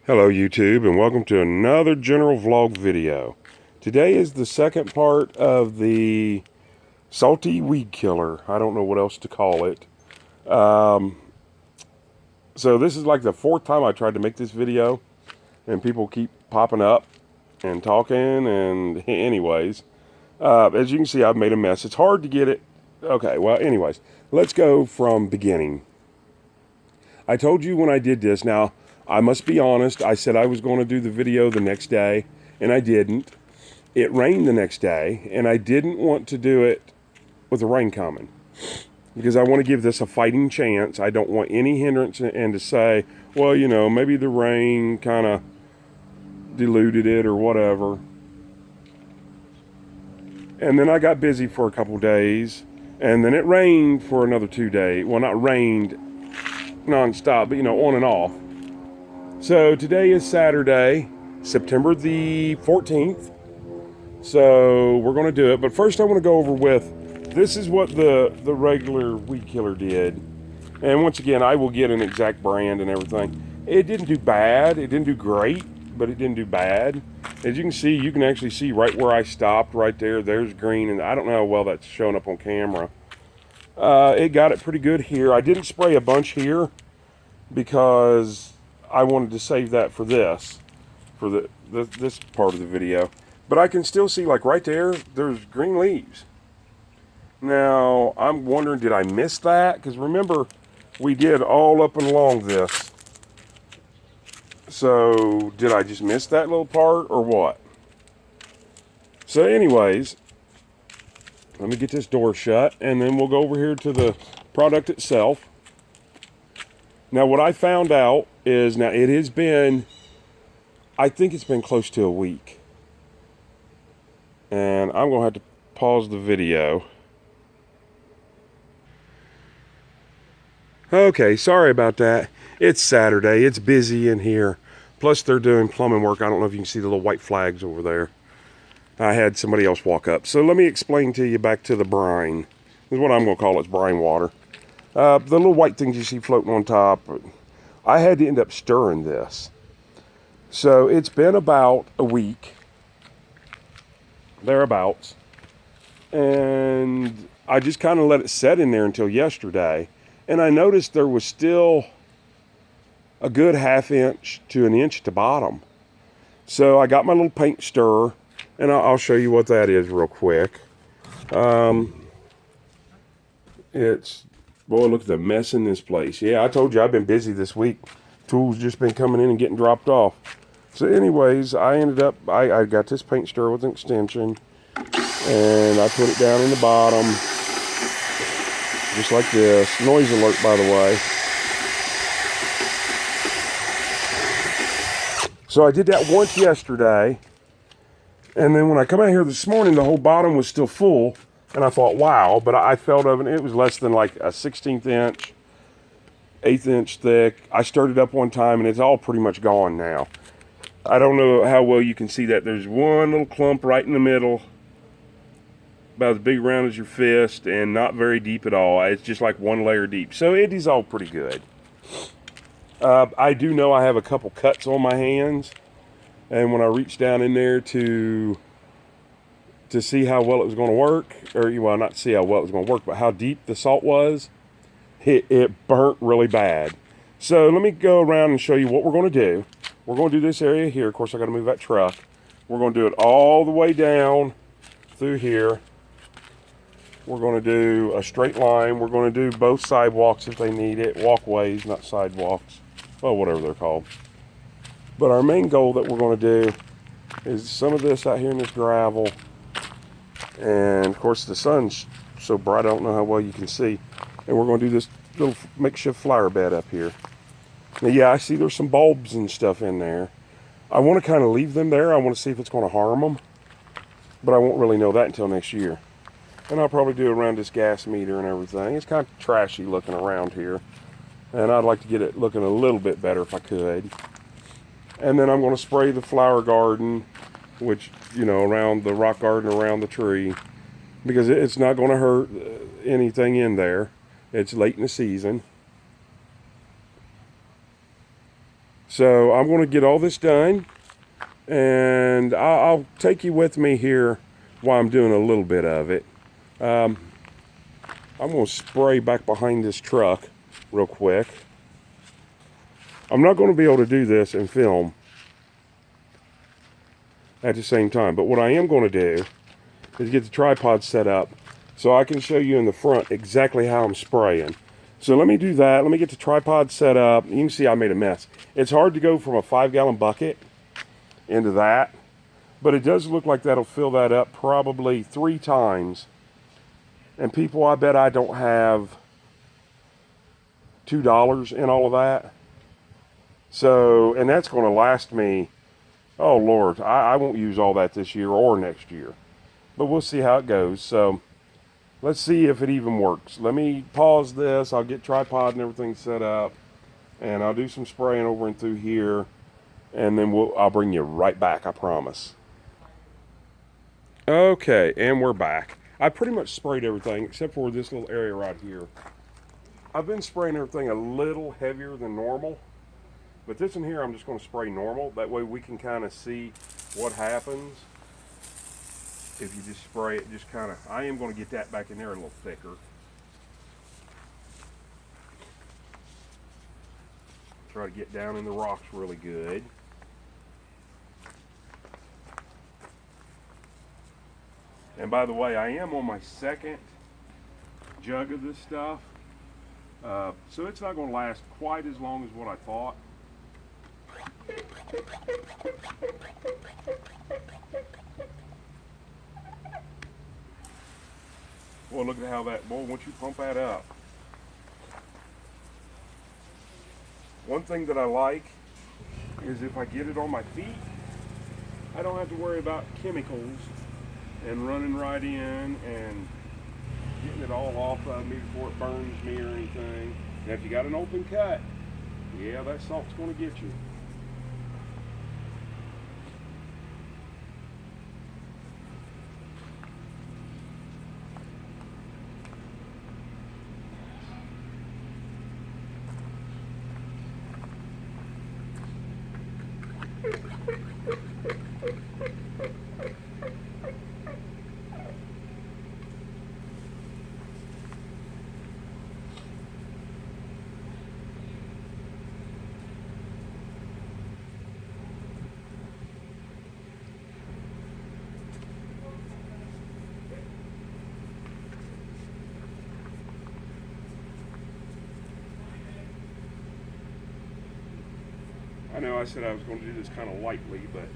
Hello YouTube, and welcome to another general vlog video. Today is the second part of the salty weed killer. I don't know what else to call it. So this is like the fourth time I tried to make this video, and people keep popping up and talking, and anyways, as you can see, I've made a mess. It's hard to get it. Okay, well anyways, let's go from beginning. I told you when I did this. Now, I must be honest, I said I was going to do the video the next day, and I didn't. It rained the next day, and I didn't want to do it with the rain coming, because I want to give this a fighting chance. I don't want any hindrance and to say, well, you know, maybe the rain kind of diluted it or whatever. And then I got busy for a couple days, and then it rained for another 2 days. Well, not rained non-stop, but you know, on and off. So today is Saturday, September the 14th. So we're going to do it. But first I want to go over with, this is what the regular weed killer did. And once again, I will get an exact brand and everything. It didn't do bad. It didn't do great, but it didn't do bad. As you can see, you can actually see right where I stopped right there. There's green, and I don't know how well that's showing up on camera. It got it pretty good here. I didn't spray a bunch here because I wanted to save that for this part of the video. But I can still see, like right there, there's green leaves. Now, I'm wondering, did I miss that? Because remember, we did all up and along this. So, did I just miss that little part or what? So anyways, let me get this door shut, and then we'll go over here to the product itself. Now, what I found out is, now it has been, I think it's been close to a week. And I'm going to have to pause the video. Okay, sorry about that. It's Saturday. It's busy in here. Plus, they're doing plumbing work. I don't know if you can see the little white flags over there. I had somebody else walk up. So let me explain to you back to the brine. This is what I'm going to call it. It's brine water. The little white things you see floating on top, I had to end up stirring this. So it's been about a week, thereabouts, and I just kind of let it set in there until yesterday, and I noticed there was still a good ½ inch to an inch to bottom. So I got my little paint stirrer, and I'll show you what that is real quick. Boy, look at the mess in this place. Yeah, I told you I've been busy this week. Tools just been coming in and getting dropped off. So anyways, I ended up, I got this paint stirrer with an extension, and I put it down in the bottom, just like this. Noise alert, by the way. So I did that once yesterday, and then when I come out here this morning, the whole bottom was still full. And I thought, wow, but I felt of it was less than like a 1/16 inch, 1/8 inch thick. I stirred it up one time, and it's all pretty much gone now. I don't know how well you can see that. There's one little clump right in the middle, about as big around as your fist, and not very deep at all. It's just like one layer deep. So it dissolved pretty good. I do know I have a couple cuts on my hands, and when I reached down in there to see how well it was going to work, or well, not see how well it was going to work, but how deep the salt was, it burnt really bad. So let me go around and show you what we're going to do. We're going to do this area here. Of course, I got to move that truck. We're going to do it all the way down through here. We're going to do a straight line. We're going to do both sidewalks if they need it. Walkways, not sidewalks. Well, whatever they're called. But our main goal that we're going to do is some of this out here in this gravel. And of course the sun's so bright I don't know how well you can see. And we're going to do this little makeshift flower bed up here. Now, yeah, I see there's some bulbs and stuff in there. I want to kind of leave them there. I want to see if it's going to harm them. But I won't really know that until next year. And I'll probably do around this gas meter and everything. It's kind of trashy looking around here. And I'd like to get it looking a little bit better if I could. And then I'm going to spray the flower garden, which, you know, around the rock garden, around the tree, because it's not going to hurt anything in there. It's late in the season. So I'm going to get all this done, and I'll take you with me here while I'm doing a little bit of it. I'm going to spray back behind this truck real quick. I'm not going to be able to do this and film at the same time, but what I am going to do is get the tripod set up so I can show you in the front exactly how I'm spraying. So let me do that. Let me get the tripod set up. You can see I made a mess. It's hard to go from a 5-gallon bucket into that, but it does look like that'll fill that up probably 3 times. And people, I bet I don't have $2 in all of that. So, and that's going to last me, oh Lord, I won't use all that this year or next year. But we'll see how it goes. So let's see if it even works. Let me pause this. I'll get tripod and everything set up, and I'll do some spraying over and through here, and then I'll bring you right back, I promise. Okay, and we're back. I pretty much sprayed everything except for this little area right here. I've been spraying everything a little heavier than normal, but this in here I'm just going to spray normal. That way we can kind of see what happens if you just spray it. Just kind of, I am going to get that back in there a little thicker. Try to get down in the rocks really good. And by the way, I am on my second jug of this stuff, so it's not going to last quite as long as what I thought. Boy, look at how that, boy, once you pump that up. One thing that I like is if I get it on my feet, I don't have to worry about chemicals and running right in and getting it all off of me before it burns me or anything. Now if you got an open cut, yeah, that salt's going to get you. I know I said I was going to do this kind of lightly, but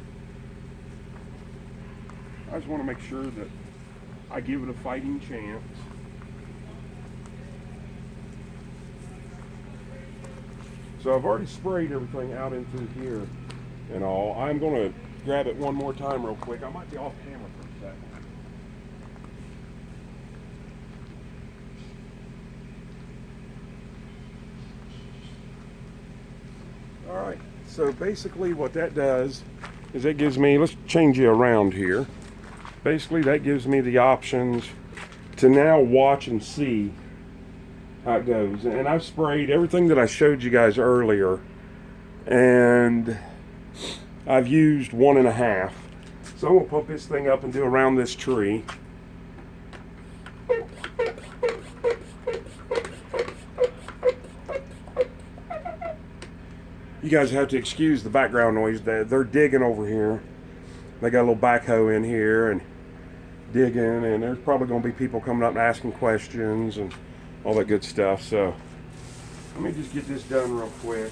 I just want to make sure that I give it a fighting chance. So I've already sprayed everything out into here and all. I'm going to grab it one more time real quick. I might be off camera for a second. All right, so basically what that does is it gives me, let's change you around here. Basically that gives me the options to now watch and see how it goes. And I've sprayed everything that I showed you guys earlier, and I've used 1.5. So I'm gonna pump this thing up and do around this tree. You guys have to excuse the background noise. They're digging over here. They got a little backhoe in here and digging, and there's probably going to be people coming up and asking questions and all that good stuff. So let me just get this done real quick.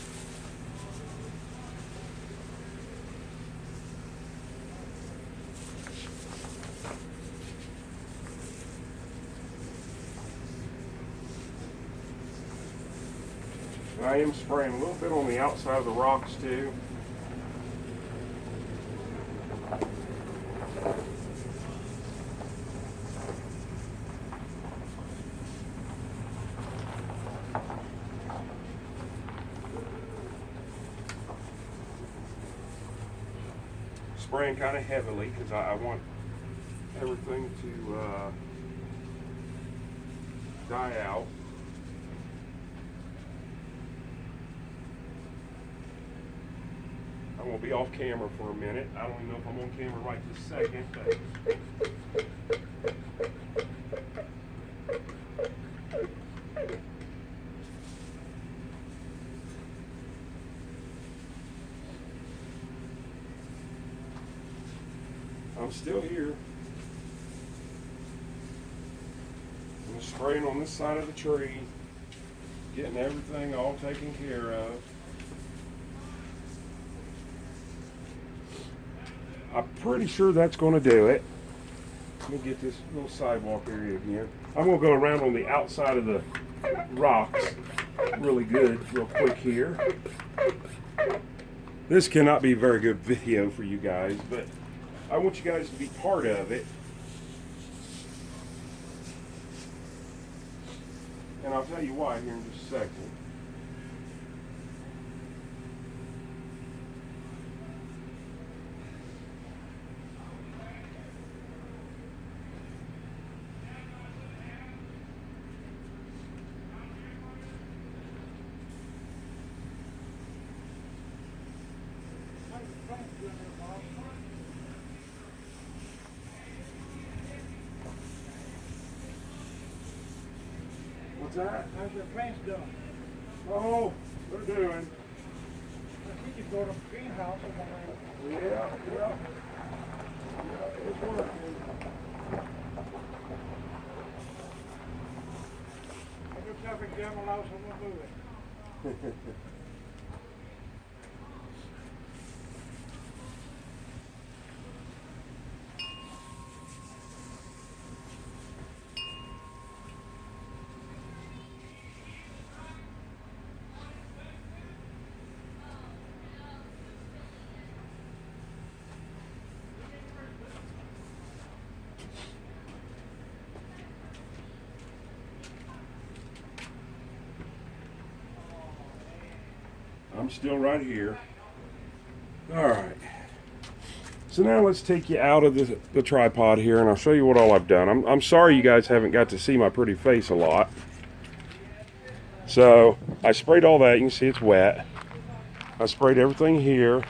I am spraying a little bit on the outside of the rocks too. Spraying kind of heavily because I want everything to die out. I'm going to be off camera for a minute. I don't even know if I'm on camera right this second, but I'm still here. I'm spraying on this side of the tree, getting everything all taken care of. I'm pretty sure that's going to do it. Let me get this little sidewalk area again. I'm going to go around on the outside of the rocks really good, real quick here. This cannot be a very good video for you guys, but I want you guys to be part of it. And I'll tell you why here in just a second. What's that? How's your plants doing? Oh, they're doing. I think you go to the greenhouse or something. Yeah. It's working. I just have a German house and we'll move it. I'm still right here. All right. So now let's take you out of the tripod here, and I'll show you what all I've done. I'm sorry you guys haven't got to see my pretty face a lot. So I sprayed all that. You can see it's wet. I sprayed everything here.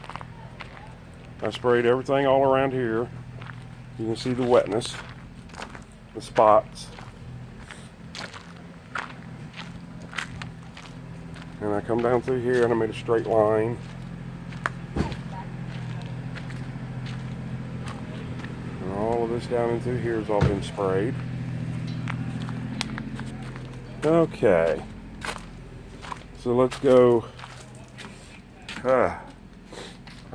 I sprayed everything all around here. You can see the wetness, the spots. And I come down through here and I made a straight line. And all of this down and through here has all been sprayed. Okay. So let's go. I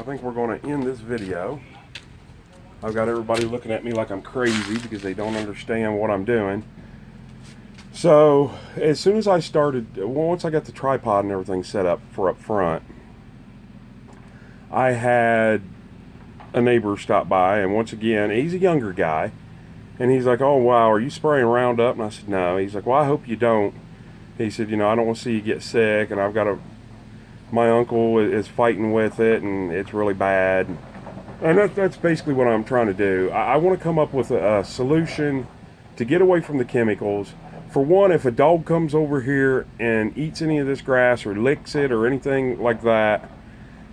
think we're going to end this video. I've got everybody looking at me like I'm crazy because they don't understand what I'm doing. So as soon as I started, once I got the tripod and everything set up for up front, I had a neighbor stop by, and once again, he's a younger guy, and he's like, "Oh wow, are you spraying Roundup?" And I said, "No." He's like, "Well, I hope you don't." He said, "You know, I don't want to see you get sick, and my uncle is fighting with it, and it's really bad." And that's basically what I'm trying to do. I want to come up with a solution to get away from the chemicals. For one, if a dog comes over here and eats any of this grass or licks it or anything like that,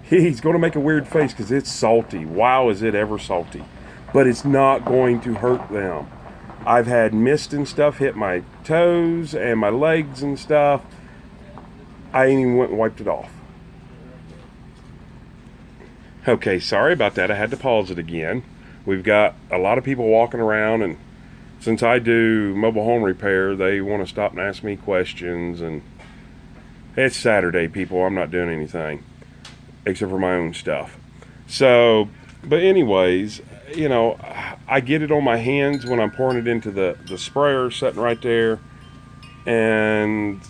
he's going to make a weird face because it's salty. Wow, is it ever salty. But it's not going to hurt them. I've had mist and stuff hit my toes and my legs and stuff. I ain't even went and wiped it off. Okay, sorry about that. I had to pause it again. We've got a lot of people walking around, and since I do mobile home repair, they want to stop and ask me questions, and it's Saturday, people. I'm not doing anything except for my own stuff. So, but anyways, you know, I get it on my hands when I'm pouring it into the sprayer sitting right there, and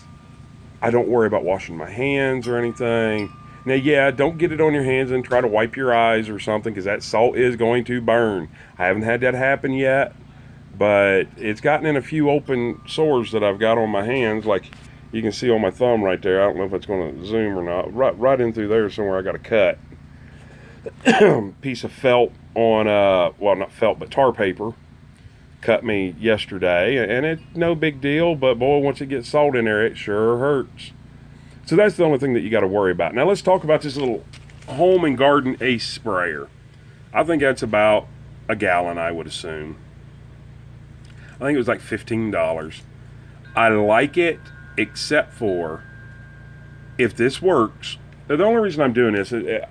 I don't worry about washing my hands or anything. Now, yeah, don't get it on your hands and try to wipe your eyes or something, because that salt is going to burn. I haven't had that happen yet, but it's gotten in a few open sores that I've got on my hands, like you can see on my thumb right there. I don't know if it's going to zoom or not. Right in through there somewhere I got a cut. Piece of felt on, well, not felt, but tar paper cut me yesterday, and it's no big deal, but boy, once it gets salt in there, it sure hurts. So that's the only thing that you got to worry about. Now let's talk about this little Home and Garden Ace sprayer. I think that's about a gallon, I would assume. I think it was like $15. I like it, except for if this works. The only reason I'm doing this is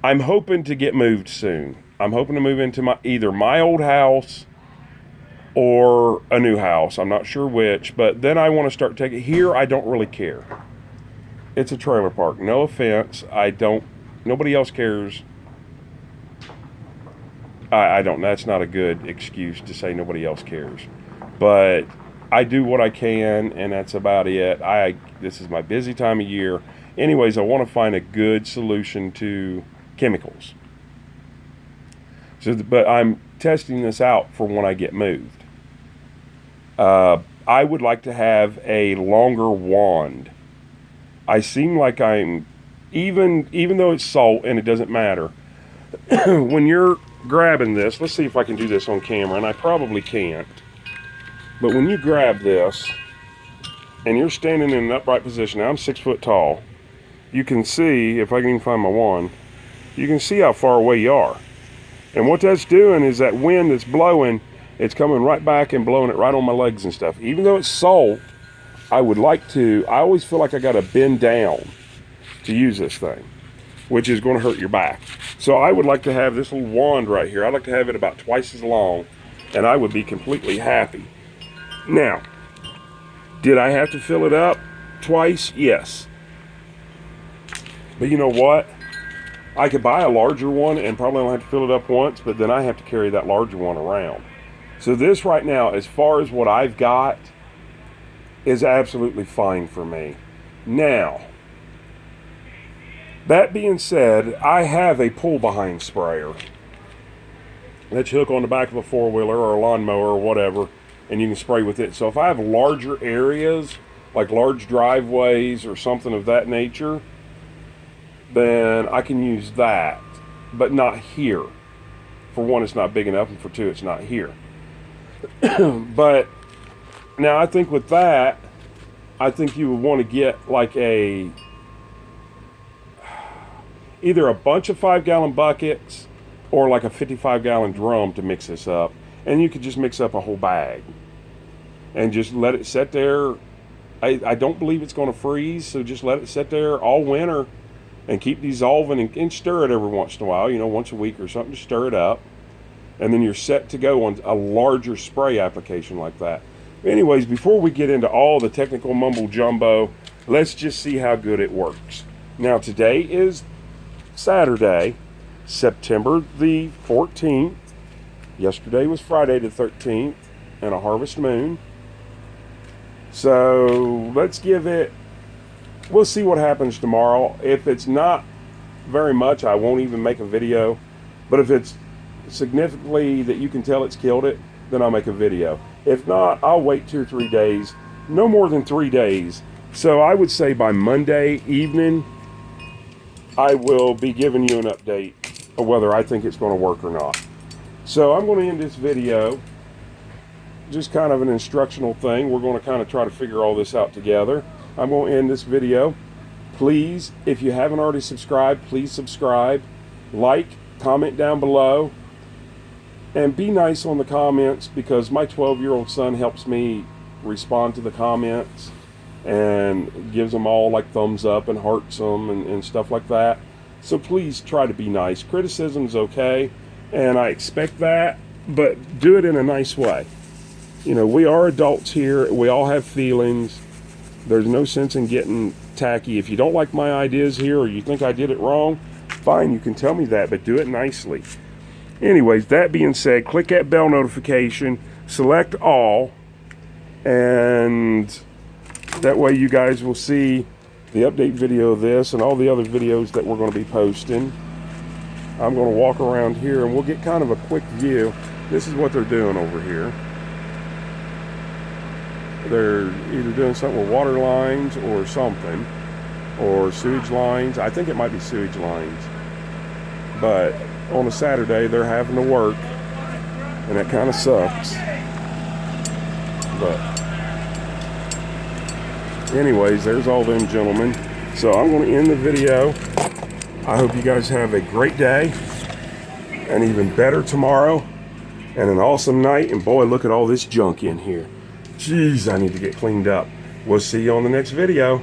I'm hoping to get moved soon. I'm hoping to move into either my old house or a new house. I'm not sure which, but then I want to start taking here. I don't really care. It's a trailer park. No offense. Nobody else cares. I don't. That's not a good excuse to say nobody else cares. But I do what I can, and that's about it. This is my busy time of year. Anyways, I want to find a good solution to chemicals. But I'm testing this out for when I get moved. I would like to have a longer wand. I seem like I'm, even though it's salt and it doesn't matter, when you're grabbing this, let's see if I can do this on camera, and I probably can't. But when you grab this, and you're standing in an upright position, now I'm 6 foot tall, you can see, if I can even find my wand, you can see how far away you are. And what that's doing is that wind that's blowing, it's coming right back and blowing it right on my legs and stuff. Even though it's salt, I always feel like I got to bend down to use this thing, which is going to hurt your back. So I would like to have this little wand right here. I'd like to have it about twice as long, and I would be completely happy. Now, did I have to fill it up twice? Yes. But you know what? I could buy a larger one and probably only have to fill it up once, but then I have to carry that larger one around. So this right now, as far as what I've got, is absolutely fine for me. Now, that being said, I have a pull-behind sprayer that you hook on the back of a four-wheeler or a lawnmower or whatever, and you can spray with it. So if I have larger areas, like large driveways or something of that nature, then I can use that, but not here. For one, it's not big enough, and for two, it's not here. But now I think with that, I think you would want to get like either a bunch of 5-gallon buckets or like a 55-gallon drum to mix this up. And you could just mix up a whole bag and just let it sit there. I don't believe it's going to freeze, so just let it sit there all winter and keep dissolving and stir it every once in a while, once a week or something, just stir it up. And then you're set to go on a larger spray application like that. Anyways, before we get into all the technical mumbo jumbo, let's just see how good it works. Now, today is Saturday, September the 14th. Yesterday was Friday the 13th and a harvest moon. So let's we'll see what happens tomorrow. If it's not very much, I won't even make a video. But if it's significantly that you can tell it's killed it, then I'll make a video. If not, I'll wait 2 or 3 days, no more than 3 days. So I would say by Monday evening, I will be giving you an update of whether I think it's going to work or not. So I'm going to end this video, just kind of an instructional thing. We're going to kind of try to figure all this out together. I'm going to end this video. Please, if you haven't already subscribed, please subscribe, like, comment down below, and be nice on the comments, because my 12-year-old son helps me respond to the comments and gives them all like thumbs up and hearts them and stuff like that. So please try to be nice. Criticism's okay, and I expect that, but do it in a nice way. We are adults here. We all have feelings. There's no sense in getting tacky. If you don't like my ideas here or you think I did it wrong, fine, you can tell me that, but do it nicely. Anyways, that being said, click that bell notification, select all, and that way you guys will see the update video of this and all the other videos that we're going to be posting. I'm going to walk around here and we'll get kind of a quick view. This is what they're doing over here. They're either doing something with water lines or something, or sewage lines. I think it might be sewage lines. But on a Saturday, they're having to work, and that kind of sucks. But anyways, there's all them gentlemen. So I'm going to end the video. I hope you guys have a great day, an even better tomorrow, and an awesome night. And boy, look at all this junk in here. Jeez, I need to get cleaned up. We'll see you on the next video.